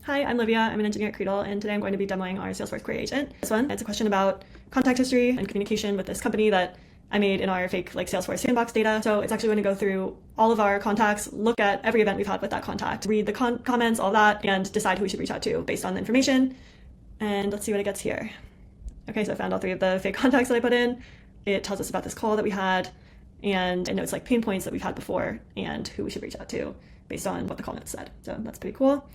Hi, I'm Livia. I'm an engineer at Credal, and today I'm going to be demoing our Salesforce Query Agent. This one, it's a question about contact history and communication with this company that I made in our fake Salesforce sandbox data. So it's actually going to go through all of our contacts, look at every event we've had with that contact, read the comments, all that, and decide who we should reach out to based on the information. And let's see what it gets here. Okay, so I found all three of the fake contacts that I put in. It tells us about this call that we had, and it notes like pain points that we've had before and who we should reach out to based on what the comments said. So that's pretty cool.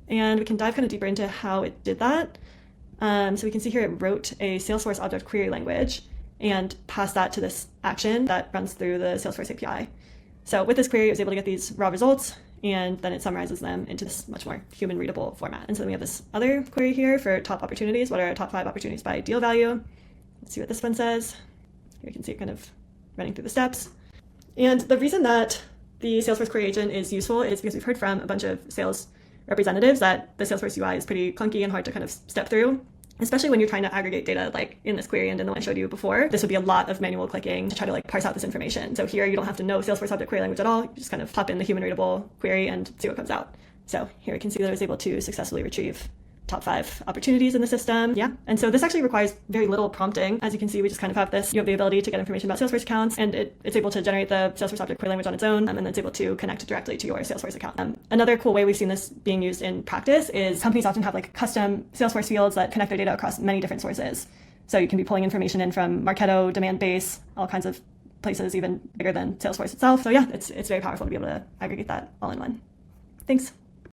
And we can dive kind of deeper into how it did that. So we can see here it wrote a Salesforce object query language and passed that to this action that runs through the Salesforce API. So with this query, it was able to get these raw results, and then it summarizes them into this much more human readable format. And so then we have this other query here for top opportunities. What are our top 5 opportunities by deal value? Let's see what this one says. Here you can see it kind of running through the steps. And the reason that the Salesforce Query Agent is useful is because we've heard from a bunch of sales representatives that the Salesforce UI is pretty clunky and hard to kind of step through, especially when you're trying to aggregate data like in this query and in the one I showed you before. This would be a lot of manual clicking to try to parse out this information. So here you don't have to know Salesforce object query language at all. You just kind of pop in the human readable query and see what comes out. So here we can see that I was able to successfully retrieve top 5 opportunities in the system. Yeah. And so this actually requires very little prompting. As you can see, we just kind of have this, you have the ability to get information about Salesforce accounts, and it's able to generate the Salesforce object query language on its own, and then it's able to connect directly to your Salesforce account. Another cool way we've seen this being used in practice is companies often have custom Salesforce fields that connect their data across many different sources. So you can be pulling information in from Marketo, Demandbase, all kinds of places, even bigger than Salesforce itself. So yeah, it's very powerful to be able to aggregate that all in one. Thanks.